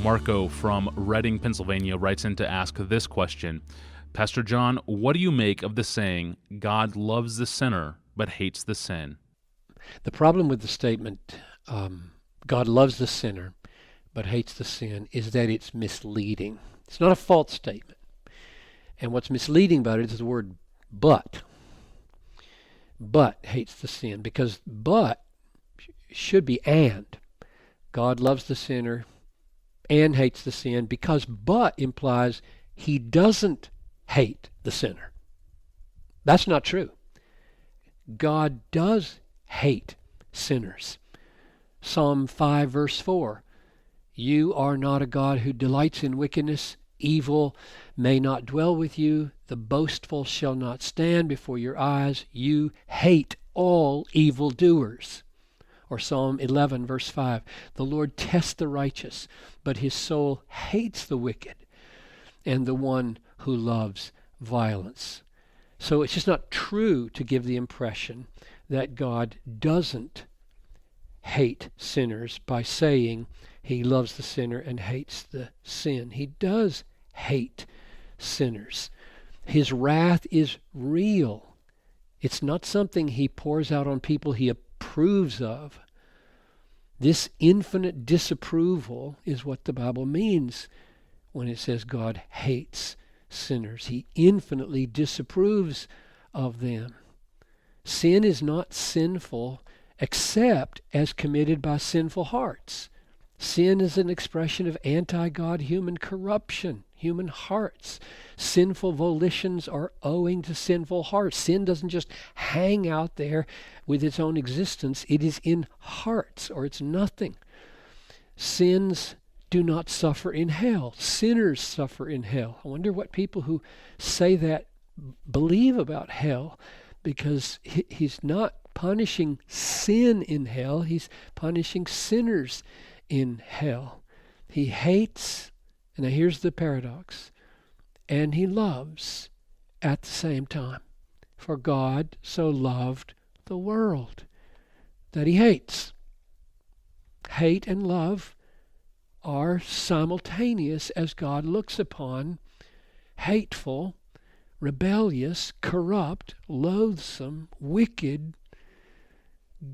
Marco from Reading, Pennsylvania writes in to ask this question. Pastor John, what do you make of the saying, God loves the sinner but hates the sin? The problem with the statement, God loves the sinner but hates the sin, is that it's misleading. It's not a false statement. And what's misleading about it is the word but. But hates the sin, because but should be and. God loves the sinner and hates the sin, because but implies he doesn't hate the sinner. That's not true. God does hate sinners. Psalm 5 verse 4, you are not a God who delights in wickedness. Evil may not dwell with you. The boastful shall not stand before your eyes. You hate all evildoers. Or Psalm 11 verse 5, the Lord tests the righteous, but his soul hates the wicked and the one who loves violence. So it's just not true to give the impression that God doesn't hate sinners by saying he loves the sinner and hates the sin. He does hate sinners. His wrath is real. It's not something he pours out on people he approves of. This infinite disapproval is what the Bible means when it says God hates sinners. He infinitely disapproves of them. Sin is not sinful except as committed by sinful hearts. Sin is an expression of anti-God human corruption, human hearts. Sinful volitions are owing to sinful hearts. Sin doesn't just hang out there with its own existence. It is in hearts, or it's nothing. Sins do not suffer in hell. Sinners suffer in hell. I wonder what people who say that believe about hell, because he's not punishing sin in hell. He's punishing sinners in hell. He hates, and now here's the paradox, and he loves at the same time. For God so loved the world that he hates. Hate and love are simultaneous as God looks upon hateful, rebellious, corrupt, loathsome, wicked,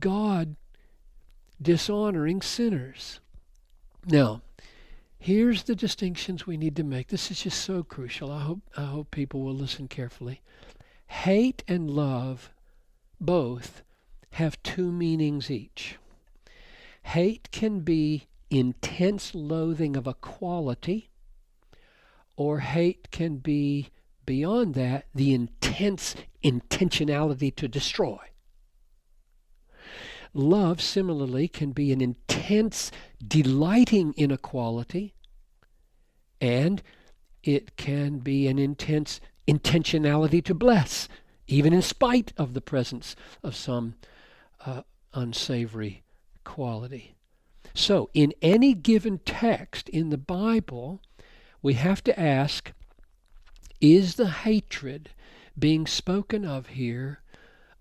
God dishonoring sinners. Now, here's the distinctions we need to make. This is just so crucial. I hope people will listen carefully. Hate and love both have two meanings each. Hate can be intense loathing of a quality, or hate can be, beyond that, the intense intentionality to destroy. Love, similarly, can be an intense delighting in a quality, and it can be an intense intentionality to bless, even in spite of the presence of some unsavory quality. So, in any given text in the Bible, we have to ask, is the hatred being spoken of here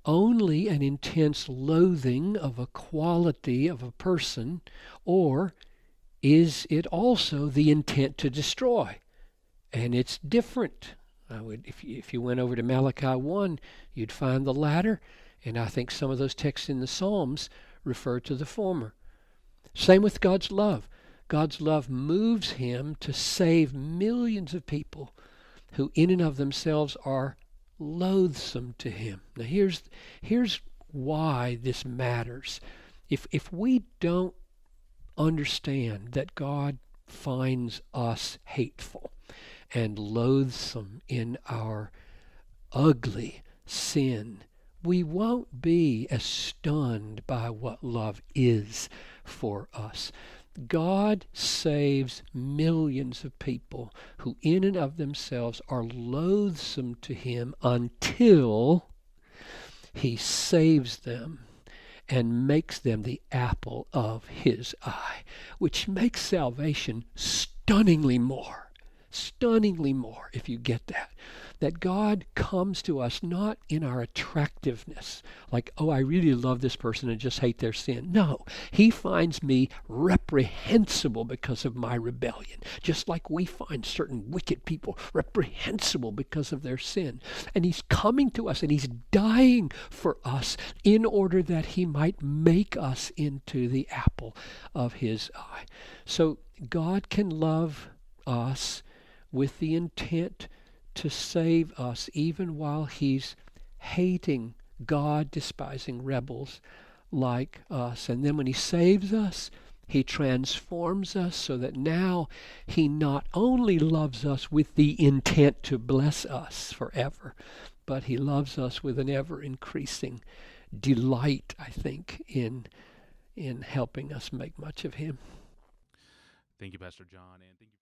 only an intense loathing of a quality of a person, or is it also the intent to destroy? And it's different. If you went over to Malachi 1, you'd find the latter, and I think some of those texts in the Psalms refer to the former. Same with God's love. God's love moves him to save millions of people who in and of themselves are loathsome to him. Now here's why this matters. If we don't understand that God finds us hateful and loathsome in our ugly sin, we won't be as stunned by what love is for us. God saves millions of people who in and of themselves are loathsome to him until he saves them and makes them the apple of his eye, which makes salvation stunningly more, if you get that. that God comes to us not in our attractiveness, like, oh, I really love this person and just hate their sin. No, he finds me reprehensible because of my rebellion, just like we find certain wicked people reprehensible because of their sin. And he's coming to us and he's dying for us in order that he might make us into the apple of his eye. So God can love us with the intent to save us even while he's hating God-despising rebels like us. And then when he saves us, he transforms us so that now he not only loves us with the intent to bless us forever, but he loves us with an ever-increasing delight, I think, in helping us make much of him. Thank you, Pastor John, and thank you.